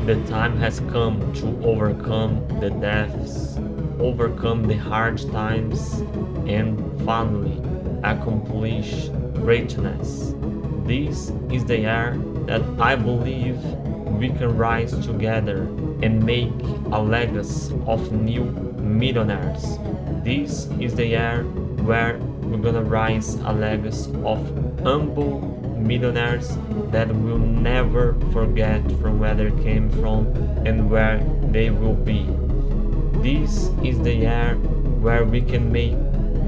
The time has come to overcome the deaths, overcome the hard times, and finally accomplish greatness. This is the year that I believe we can rise together and make a legacy of new millionaires. This is the year where we're gonna rise a legacy of humble millionaires that will never forget from where they came from and where they will be. This is the year where we can make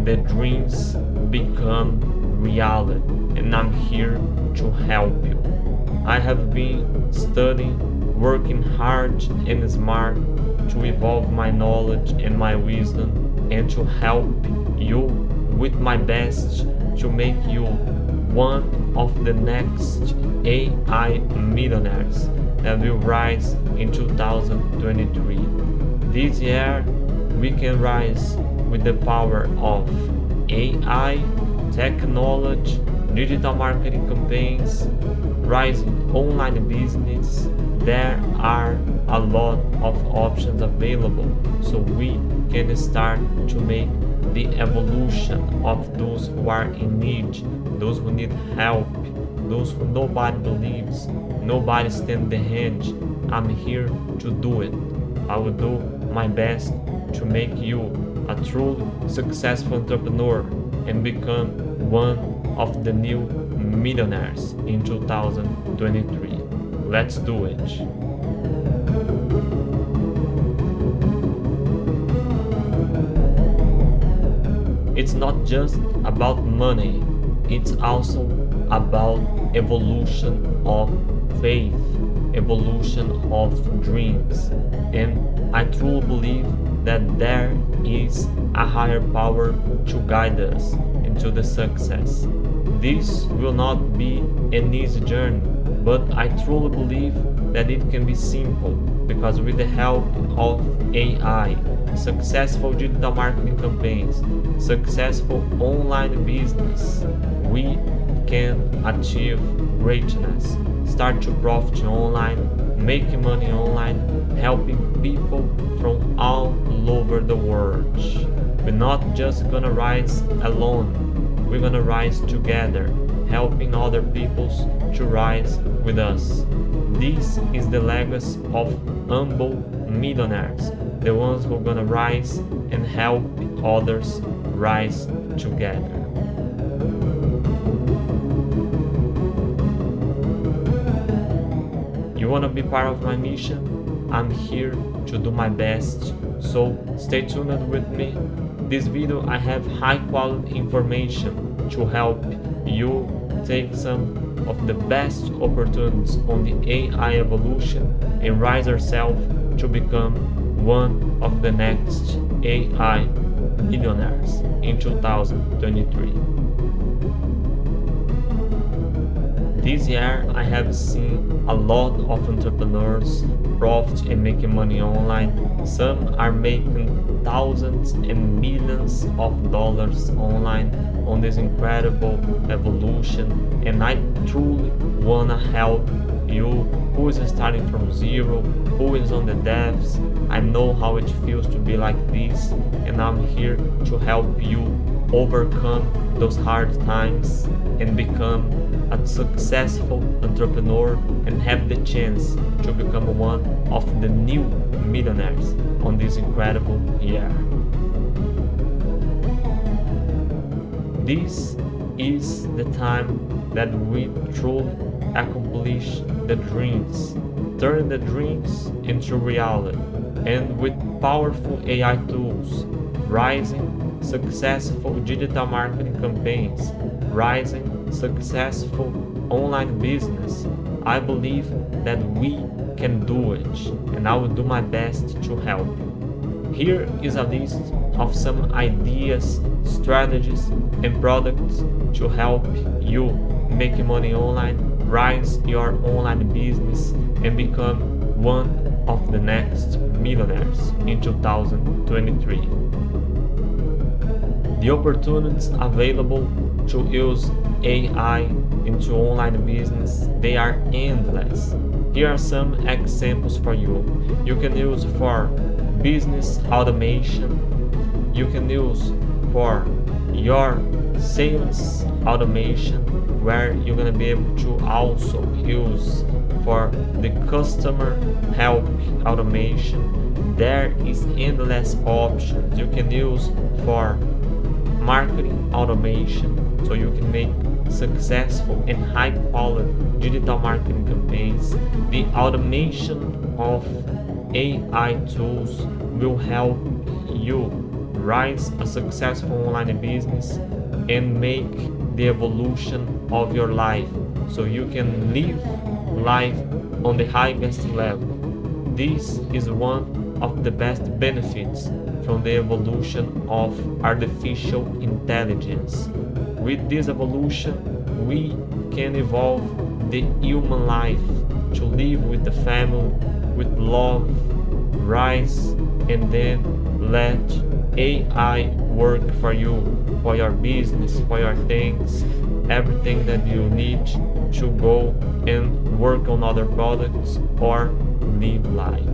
the dreams become reality, and I'm here to help you. I have been studying, working hard and smart to evolve my knowledge and my wisdom and to help you with my best to make you one of the next AI millionaires that will rise in 2023. This year, we can rise with the power of AI, technology, digital marketing campaigns, rising online business. There are a lot of options available so we can start to make the evolution of those who are in need, those who need help, those who nobody believes, nobody stands the hand. I'm here to do it. I will do my best to make you a truly successful entrepreneur and become one of the new millionaires in 2023. Let's do it. It's not just about money, it's also about evolution of faith, evolution of dreams. And I truly believe that there is a higher power to guide us into the success. This will not be an easy journey, but I truly believe that it can be simple because with the help of AI, successful digital marketing campaigns, successful online business, we can achieve greatness, start to profit online, making money online, helping people from all over the world. We're not just gonna rise alone, we're gonna rise together, helping other peoples to rise with us. This is the legacy of humble millionaires, the ones who are gonna rise and help others rise together. You wanna be part of my mission? I'm here to do my best, so stay tuned with me. This video I have high quality information to help you take some of the best opportunities on the AI evolution and rise yourself to become one of the next AI millionaires in 2023. This year I have seen a lot of entrepreneurs profit and making money online. Some are making thousands and millions of dollars online on this incredible evolution, and I truly wanna help you who is starting from zero, who is on the depths. I know how it feels to be like this, and I'm here to help you overcome those hard times and become a successful entrepreneur and have the chance to become one of the new millionaires on this incredible year. This is the time that we truly accomplish the dreams, turn the dreams into reality, and with powerful AI tools, rising successful digital marketing campaigns, rising successful online business, I believe that we can do it, and I will do my best to help you. Here is a list of some ideas, strategies, and products to help you make money online, rise your online business, and become one of the next millionaires in 2023. The opportunities available to use AI into online business, they are endless. Here are some examples for you. You can use for business automation. You can use for your sales automation, where you're gonna be able to also use for the customer help automation. There is endless options. You can use for marketing automation, so you can make successful and high quality digital marketing campaigns. The automation of AI tools will help you rise a successful online business and make the evolution of your life, so you can live life on the highest level. This is one of the best benefits from the evolution of artificial intelligence. With this evolution, we can evolve the human life to live with the family, with love, rise, and then let AI work for you, for your business, for your things, everything that you need to go and work on other products or live life.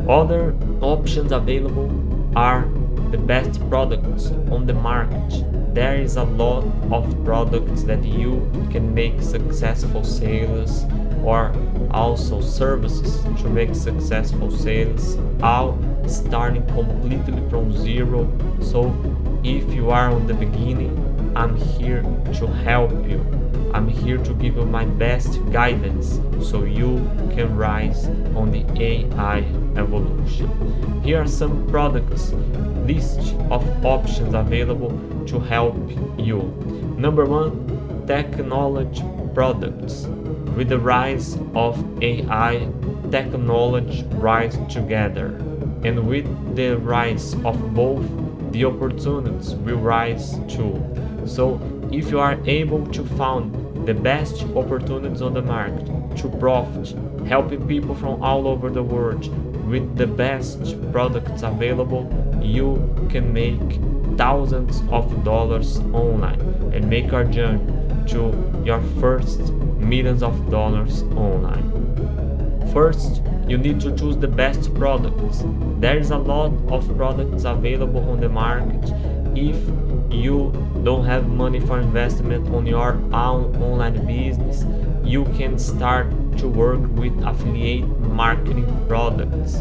Other options available are the best products on the market. There is a lot of products that you can make successful sales, or also services to make successful sales, all starting completely from zero. So if you are on the beginning, I'm here to help you. I'm here to give you my best guidance so you can rise on the AI evolution. Here are some products, list of options available to help you. Number one, technology products. With the rise of AI, technology rise together, and with the rise of both, the opportunities will rise too. So if you are able to find the best opportunities on the market to profit, helping people from all over the world with the best products available, you can make thousands of dollars online and make our journey to your first millions of dollars online. First, you need to choose the best products. There is a lot of products available on the market. If you don't have money for investment on your own online business, you can start to work with affiliate marketing products.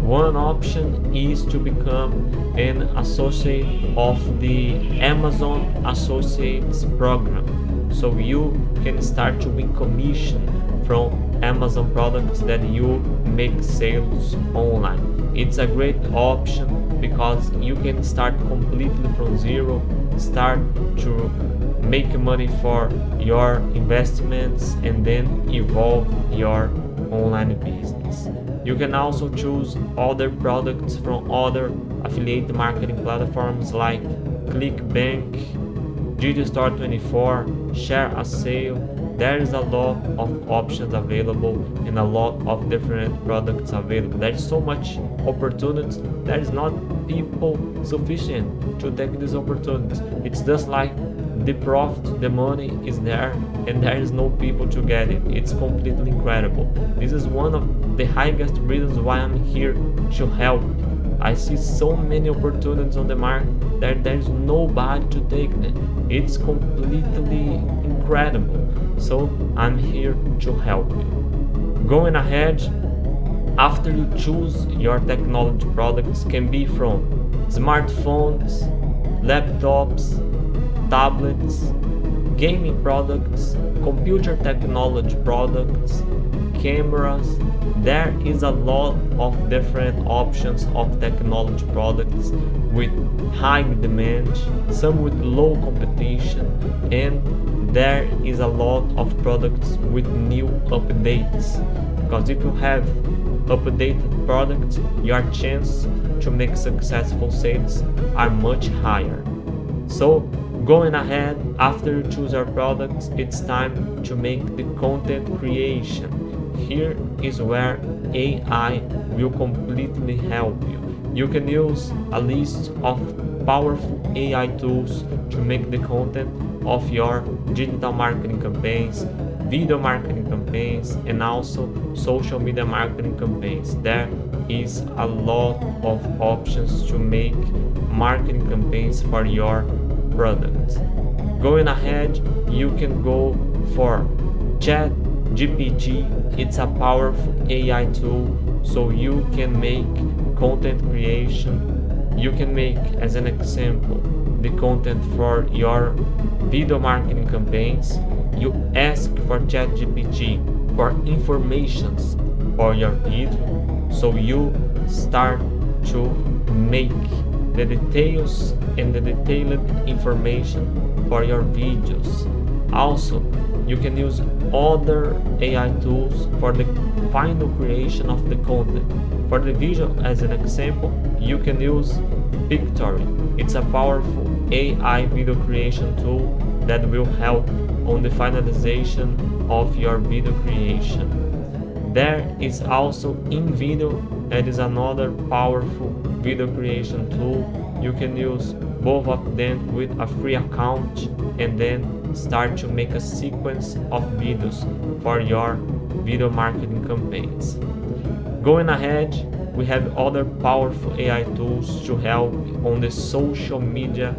One option is to become an associate of the Amazon Associates program, so you can start to win commission from Amazon products that you make sales online. It's a great option because you can start completely from zero, start to make money for your investments, and then evolve your online business. You can also choose other products from other affiliate marketing platforms like ClickBank, GDStore24, Share a Sale. There is a lot of options available and a lot of different products available. There is so much opportunities. There is not people sufficient to take these opportunities. It's just like the profit, the money is there, and there is no people to get it. It's completely incredible. This is one of the highest reasons why I'm here to help. I see so many opportunities on the market that there's nobody to take them. It's completely incredible. So I'm here to help you. Going ahead, after you choose your technology products, can be from smartphones, laptops, tablets, gaming products, computer technology products, cameras. There is a lot of different options of technology products with high demand, some with low competition, and there is a lot of products with new updates. Because if you have updated products, your chance to make successful sales are much higher. So going ahead, after you choose your products, it's time to make the content creation. Here is where AI will completely help you. You can use a list of powerful AI tools to make the content of your digital marketing campaigns, video marketing campaigns, and also social media marketing campaigns. There is a lot of options to make marketing campaigns for your product. Going ahead, you can go for Chat GPT. It's a powerful AI tool, so you can make content creation. You can make, as an example, the content for your video marketing campaigns. You ask for ChatGPT for informations for your video, so you start to make the details and the detailed information for your videos. Also, you can use other AI tools for the final creation of the content. For the video, as an example, you can use Pictory. It's a powerful AI video creation tool that will help on the finalization of your video creation. There is also InVideo, that is another powerful video creation tool. You can use both of them with a free account and then start to make a sequence of videos for your video marketing campaigns. Going ahead, we have other powerful AI tools to help on the social media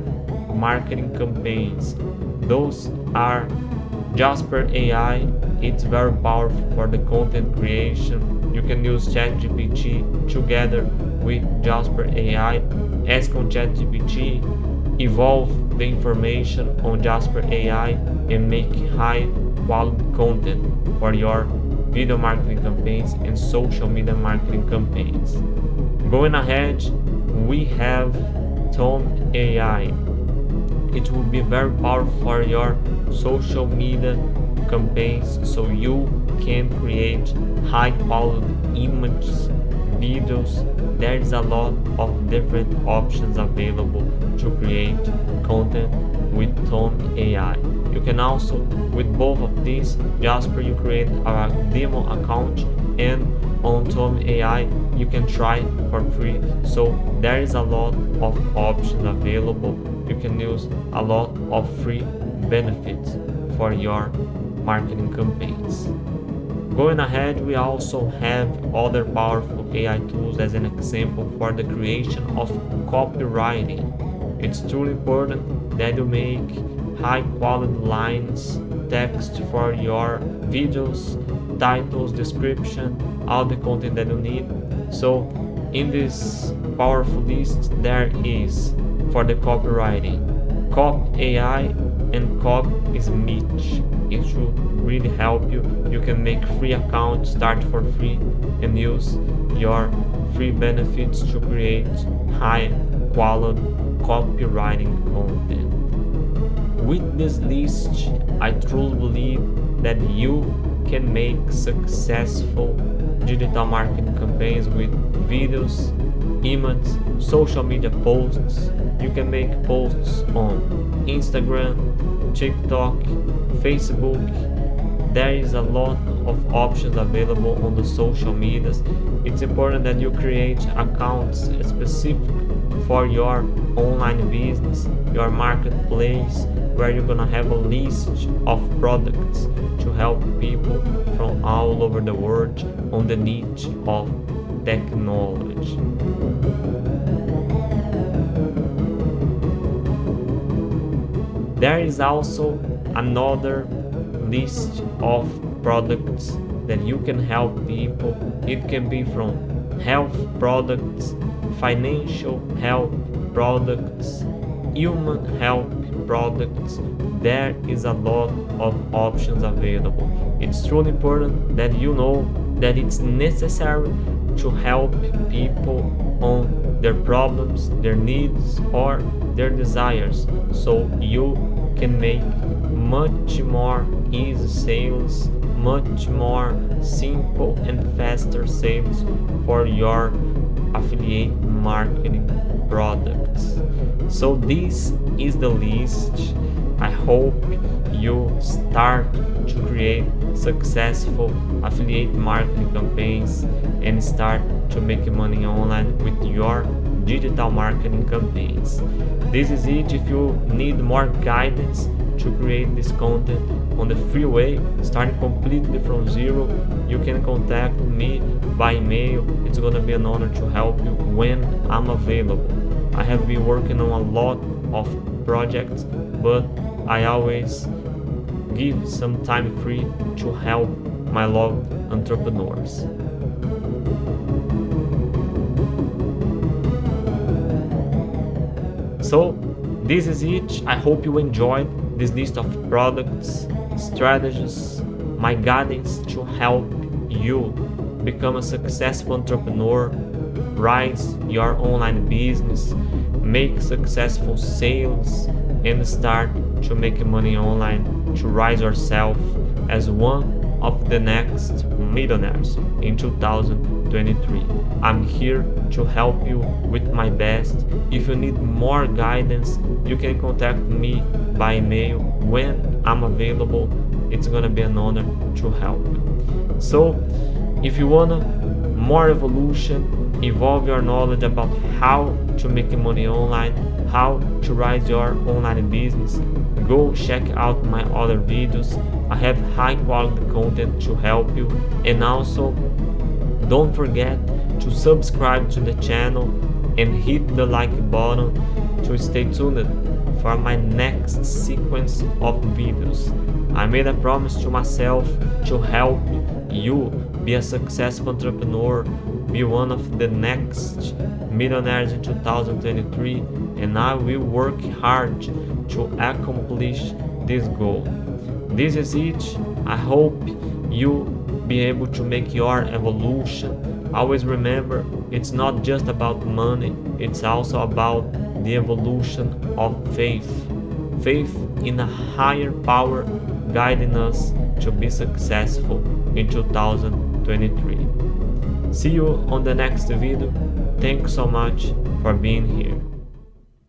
marketing campaigns. Those are Jasper AI. It's very powerful for the content creation. You can use ChatGPT together with Jasper AI. Ask on ChatGPT, evolve the information on Jasper AI, and make high quality content for your video marketing campaigns and social media marketing campaigns. Going ahead, we have Tone AI. It will be very powerful for your social media campaigns, so you can create high quality images, videos. There is a lot of different options available to create content with Tone AI. You can also, with both of these, Jasper, you create a demo account, and on Tone AI you can try for free. So there is a lot of options available. You can use a lot of free benefits for your marketing campaigns. Going ahead, we also have other powerful AI tools as an example for the creation of copywriting. It's truly important that you make high quality lines, text for your videos, titles, description, all the content that you need. So in this powerful list, there is for the copywriting, Cop AI and Cop is Mitch. It should really help you. You can make free accounts, start for free, and use your free benefits to create high quality copywriting content. With this list, I truly believe that you can make successful digital marketing campaigns with videos, images, social media posts. You can make posts on Instagram, TikTok, Facebook. There is a lot of options available on the social medias. It's important that you create accounts specific for your online business, your marketplace, where you're gonna have a list of products to help people from all over the world on the niche of technology. There is also another list of products that you can help people. It can be from health products, financial health products, human health products. There is a lot of options available. It's truly important that you know that it's necessary to help people on their problems, their needs, or their desires, so you can make much more easy sales, much more simple and faster sales for your affiliate marketing products. So this is the list. I hope you start to create successful affiliate marketing campaigns and start to make money online with your digital marketing campaigns. This is it. If you need more guidance, to create this content on the free way, starting completely from zero, you can contact me by email. It's gonna be an honor to help you when I'm available. I have been working on a lot of projects, but I always give some time free to help my loved entrepreneurs. So this is it. I hope you enjoyed this list of products, strategies, my guidance to help you become a successful entrepreneur, rise your online business, make successful sales, and start to make money online to rise yourself as one of the next millionaires in 2023. I'm here to help you with my best. If you need more guidance, you can contact me by email when I'm available. It's gonna be an honor to help you. So, if you wanna more evolution, evolve your knowledge about how to make money online, how to rise your online business, go check out my other videos. I have high quality content to help you, and also don't forget to subscribe to the channel and hit the like button to stay tuned for my next sequence of videos. I made a promise to myself to help you be a successful entrepreneur, be one of the next millionaires in 2023, and I will work hard to accomplish this goal. This is it. I hope you be able to make your evolution. Always remember, it's not just about money, it's also about the evolution of faith. Faith in a higher power guiding us to be successful in 2023. See you on the next video. Thanks so much for being here.